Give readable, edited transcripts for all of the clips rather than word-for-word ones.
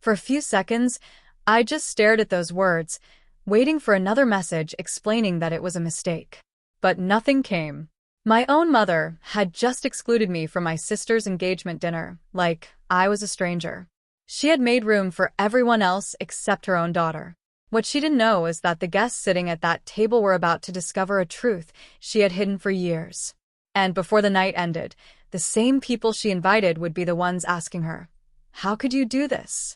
For a few seconds, I just stared at those words, waiting for another message explaining that it was a mistake. But nothing came. My own mother had just excluded me from my sister's engagement dinner, like I was a stranger. She had made room for everyone else except her own daughter. What she didn't know is that the guests sitting at that table were about to discover a truth she had hidden for years. And before the night ended, the same people she invited would be the ones asking her, "How could you do this?"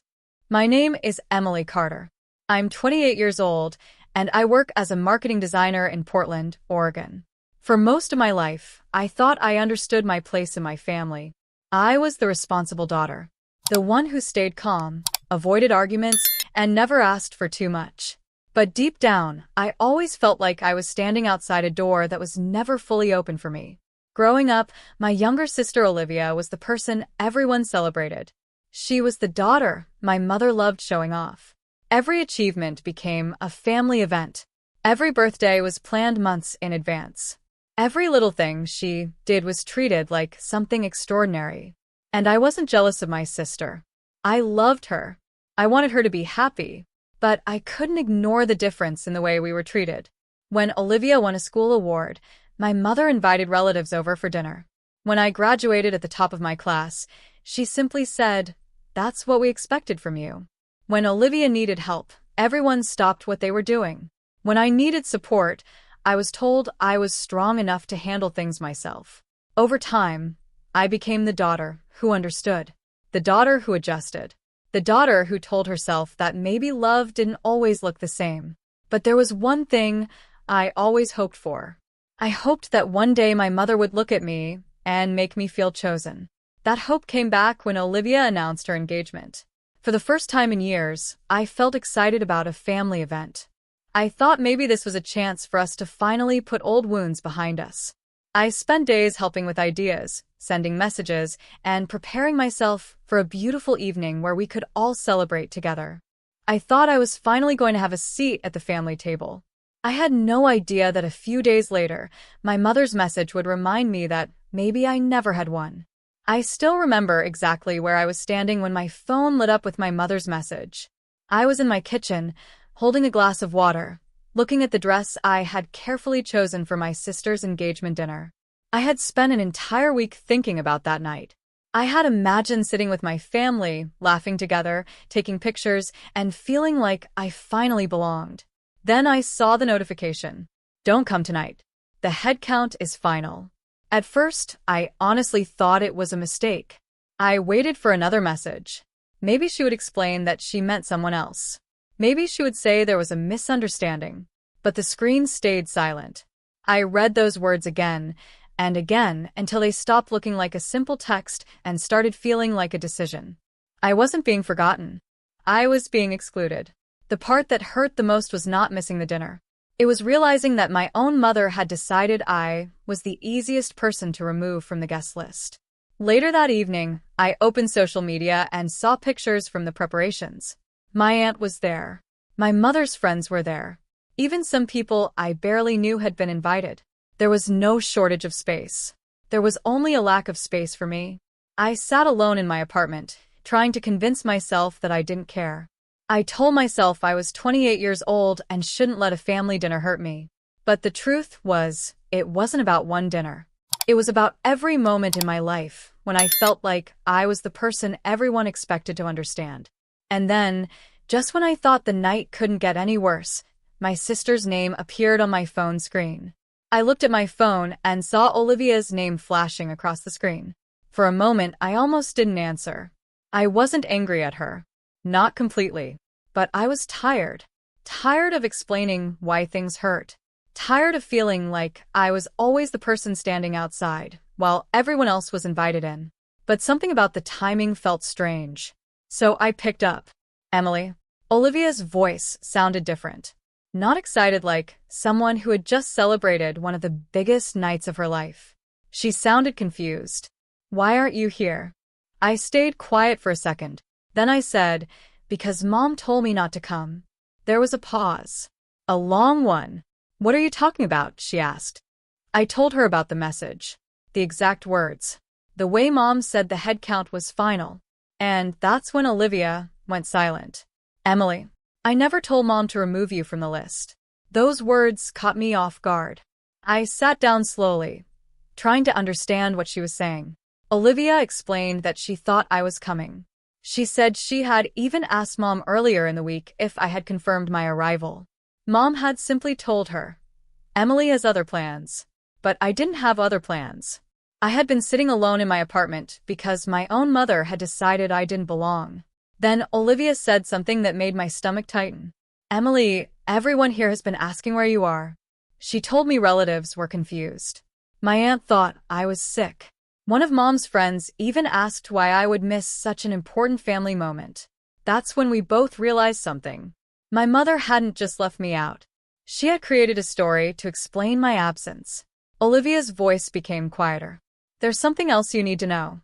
My name is Emily Carter. I'm 28 years old, and I work as a marketing designer in Portland, Oregon. For most of my life, I thought I understood my place in my family. I was the responsible daughter, the one who stayed calm, avoided arguments, and never asked for too much. But deep down, I always felt like I was standing outside a door that was never fully open for me. Growing up, my younger sister Olivia was the person everyone celebrated. She was the daughter my mother loved showing off. Every achievement became a family event. Every birthday was planned months in advance. Every little thing she did was treated like something extraordinary. And I wasn't jealous of my sister. I loved her. I wanted her to be happy, but I couldn't ignore the difference in the way we were treated. When Olivia won a school award, my mother invited relatives over for dinner. When I graduated at the top of my class, she simply said, "That's what we expected from you." When Olivia needed help, everyone stopped what they were doing. When I needed support, I was told I was strong enough to handle things myself. Over time, I became the daughter who understood, the daughter who adjusted, the daughter who told herself that maybe love didn't always look the same. But there was one thing I always hoped for. I hoped that one day my mother would look at me and make me feel chosen. That hope came back when Olivia announced her engagement. For the first time in years, I felt excited about a family event. I thought maybe this was a chance for us to finally put old wounds behind us. I spent days helping with ideas, sending messages, and preparing myself for a beautiful evening where we could all celebrate together. I thought I was finally going to have a seat at the family table. I had no idea that a few days later, my mother's message would remind me that maybe I never had one. I still remember exactly where I was standing when my phone lit up with my mother's message. I was in my kitchen, holding a glass of water, looking at the dress I had carefully chosen for my sister's engagement dinner. I had spent an entire week thinking about that night. I had imagined sitting with my family, laughing together, taking pictures, and feeling like I finally belonged. Then I saw the notification. "Don't come tonight. The head count is final." At first, I honestly thought it was a mistake. I waited for another message. Maybe she would explain that she meant someone else. Maybe she would say there was a misunderstanding. But the screen stayed silent. I read those words again and again until they stopped looking like a simple text and started feeling like a decision. I wasn't being forgotten. I was being excluded. The part that hurt the most was not missing the dinner. It was realizing that my own mother had decided I was the easiest person to remove from the guest list. Later that evening, I opened social media and saw pictures from the preparations. My aunt was there. My mother's friends were there. Even some people I barely knew had been invited. There was no shortage of space. There was only a lack of space for me. I sat alone in my apartment, trying to convince myself that I didn't care. I told myself I was 28 years old and shouldn't let a family dinner hurt me. But the truth was, it wasn't about one dinner. It was about every moment in my life when I felt like I was the person everyone expected to understand. And then, just when I thought the night couldn't get any worse, my sister's name appeared on my phone screen. I looked at my phone and saw Olivia's name flashing across the screen. For a moment, I almost didn't answer. I wasn't angry at her. Not completely. But I was tired. Tired of explaining why things hurt. Tired of feeling like I was always the person standing outside, while everyone else was invited in. But something about the timing felt strange. So I picked up. "Emily." Olivia's voice sounded different. Not excited like someone who had just celebrated one of the biggest nights of her life. She sounded confused. "Why aren't you here?" I stayed quiet for a second. Then I said, "Because Mom told me not to come." There was a pause. A long one. "What are you talking about?" she asked. I told her about the message. The exact words. The way Mom said the head count was final. And that's when Olivia went silent. Emily, I never told Mom to remove you from the list. Those words caught me off guard. I sat down slowly, trying to understand what she was saying. Olivia explained that she thought I was coming. She said she had even asked Mom earlier in the week if I had confirmed my arrival. Mom had simply told her, Emily has other plans. But I didn't have other plans. I had been sitting alone in my apartment because my own mother had decided I didn't belong. Then Olivia said something that made my stomach tighten. Emily, everyone here has been asking where you are. She told me relatives were confused. My aunt thought I was sick. One of Mom's friends even asked why I would miss such an important family moment. That's when we both realized something. My mother hadn't just left me out. She had created a story to explain my absence. Olivia's voice became quieter. There's something else you need to know.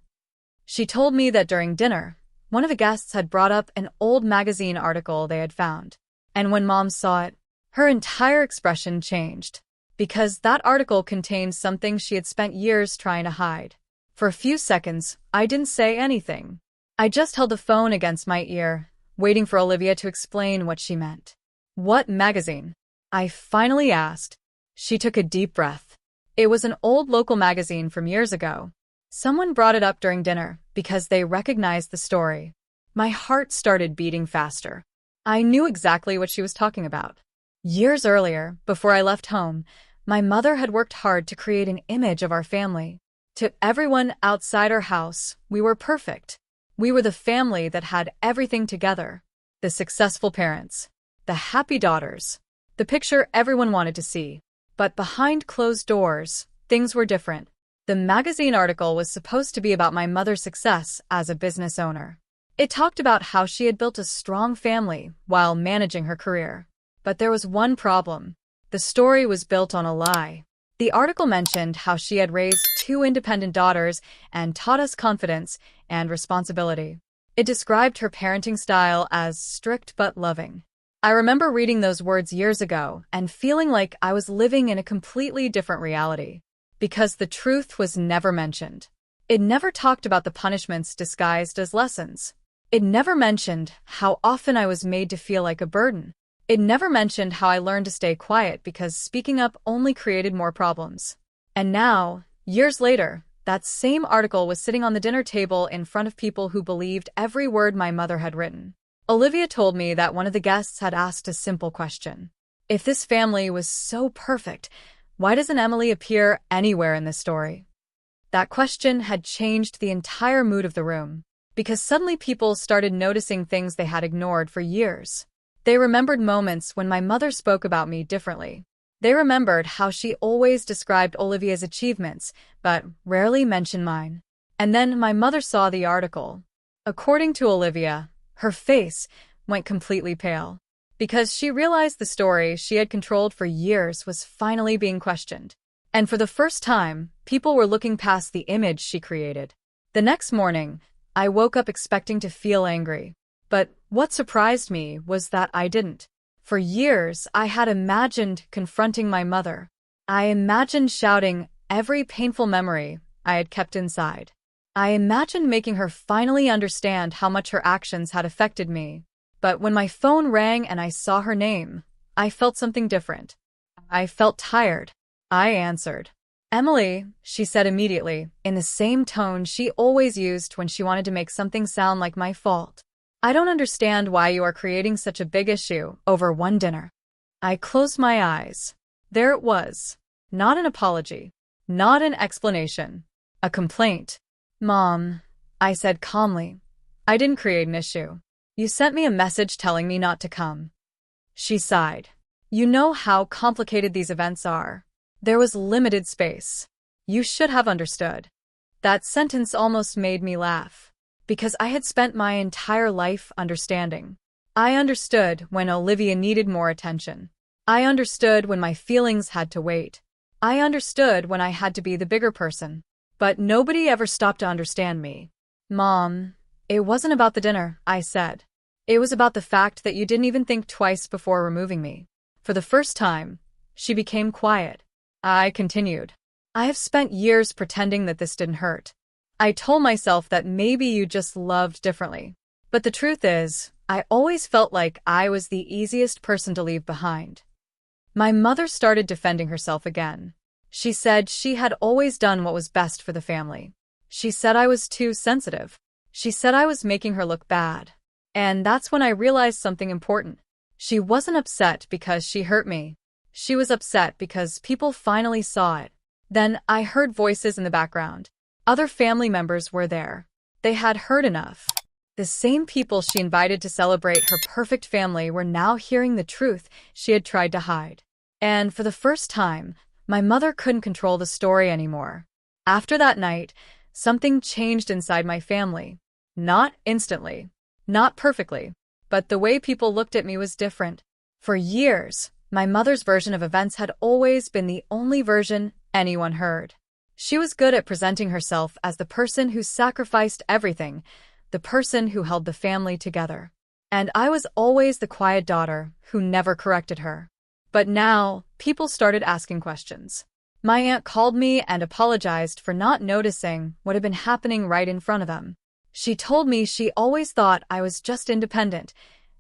She told me that during dinner, one of the guests had brought up an old magazine article they had found. And when Mom saw it, her entire expression changed. Because that article contained something she had spent years trying to hide. For a few seconds, I didn't say anything. I just held the phone against my ear, waiting for Olivia to explain what she meant. What magazine? I finally asked. She took a deep breath. It was an old local magazine from years ago. Someone brought it up during dinner because they recognized the story. My heart started beating faster. I knew exactly what she was talking about. Years earlier, before I left home, my mother had worked hard to create an image of our family. To everyone outside our house, we were perfect. We were the family that had everything together. The successful parents. The happy daughters. The picture everyone wanted to see. But behind closed doors, things were different. The magazine article was supposed to be about my mother's success as a business owner. It talked about how she had built a strong family while managing her career. But there was one problem. The story was built on a lie. The article mentioned how she had raised 2 independent daughters and taught us confidence and responsibility. It described her parenting style as strict but loving. I remember reading those words years ago and feeling like I was living in a completely different reality. Because the truth was never mentioned. It never talked about the punishments disguised as lessons. It never mentioned how often I was made to feel like a burden. It never mentioned how I learned to stay quiet because speaking up only created more problems. And now, years later, that same article was sitting on the dinner table in front of people who believed every word my mother had written. Olivia told me that one of the guests had asked a simple question. If this family was so perfect, why doesn't Emily appear anywhere in this story? That question had changed the entire mood of the room, because suddenly people started noticing things they had ignored for years. They remembered moments when my mother spoke about me differently. They remembered how she always described Olivia's achievements, but rarely mentioned mine. And then my mother saw the article. According to Olivia, her face went completely pale. Because she realized the story she had controlled for years was finally being questioned. And for the first time, people were looking past the image she created. The next morning, I woke up expecting to feel angry. But what surprised me was that I didn't. For years, I had imagined confronting my mother. I imagined shouting every painful memory I had kept inside. I imagined making her finally understand how much her actions had affected me. But when my phone rang and I saw her name, I felt something different. I felt tired. I answered. Emily, she said immediately, in the same tone she always used when she wanted to make something sound like my fault. I don't understand why you are creating such a big issue over one dinner. I closed my eyes. There it was. Not an apology. Not an explanation. A complaint. Mom, I said calmly. I didn't create an issue. You sent me a message telling me not to come. She sighed. You know how complicated these events are. There was limited space. You should have understood. That sentence almost made me laugh. Because I had spent my entire life understanding. I understood when Olivia needed more attention. I understood when my feelings had to wait. I understood when I had to be the bigger person. But nobody ever stopped to understand me. Mom, it wasn't about the dinner, I said. It was about the fact that you didn't even think twice before removing me. For the first time, she became quiet. I continued. I have spent years pretending that this didn't hurt. I told myself that maybe you just loved differently. But the truth is, I always felt like I was the easiest person to leave behind. My mother started defending herself again. She said she had always done what was best for the family. She said I was too sensitive. She said I was making her look bad. And that's when I realized something important. She wasn't upset because she hurt me. She was upset because people finally saw it. Then I heard voices in the background. Other family members were there. They had heard enough. The same people she invited to celebrate her perfect family were now hearing the truth she had tried to hide. And for the first time, my mother couldn't control the story anymore. After that night, something changed inside my family. Not instantly, not perfectly, but the way people looked at me was different. For years, my mother's version of events had always been the only version anyone heard. She was good at presenting herself as the person who sacrificed everything, the person who held the family together. And I was always the quiet daughter who never corrected her. But now, people started asking questions. My aunt called me and apologized for not noticing what had been happening right in front of them. She told me she always thought I was just independent,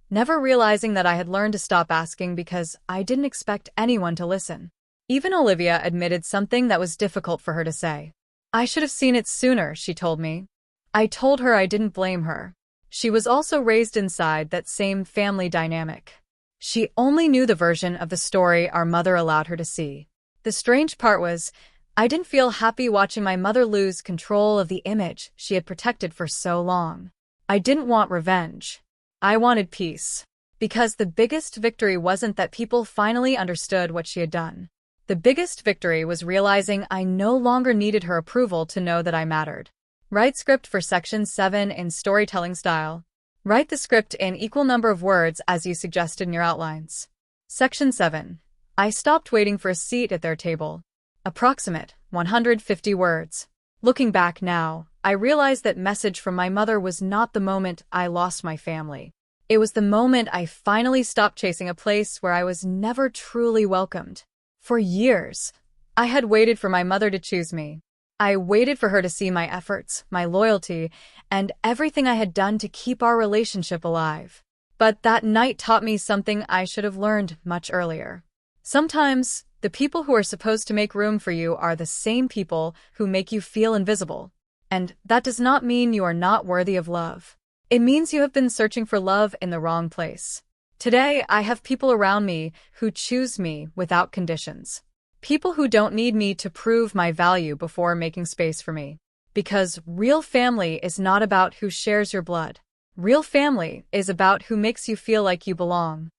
never realizing that I had learned to stop asking because I didn't expect anyone to listen. Even Olivia admitted something that was difficult for her to say. I should have seen it sooner, she told me. I told her I didn't blame her. She was also raised inside that same family dynamic. She only knew the version of the story our mother allowed her to see. The strange part was, I didn't feel happy watching my mother lose control of the image she had protected for so long. I didn't want revenge. I wanted peace. Because the biggest victory wasn't that people finally understood what she had done. The biggest victory was realizing I no longer needed her approval to know that I mattered. Write script for Section 7 in storytelling style. Write the script in equal number of words as you suggested in your outlines. Section 7. I stopped waiting for a seat at their table. Approximate, 150 words. Looking back now, I realized that message from my mother was not the moment I lost my family. It was the moment I finally stopped chasing a place where I was never truly welcomed. For years, I had waited for my mother to choose me. I waited for her to see my efforts, my loyalty, and everything I had done to keep our relationship alive. But that night taught me something I should have learned much earlier. Sometimes, the people who are supposed to make room for you are the same people who make you feel invisible. And that does not mean you are not worthy of love. It means you have been searching for love in the wrong place. Today, I have people around me who choose me without conditions. People who don't need me to prove my value before making space for me. Because real family is not about who shares your blood. Real family is about who makes you feel like you belong.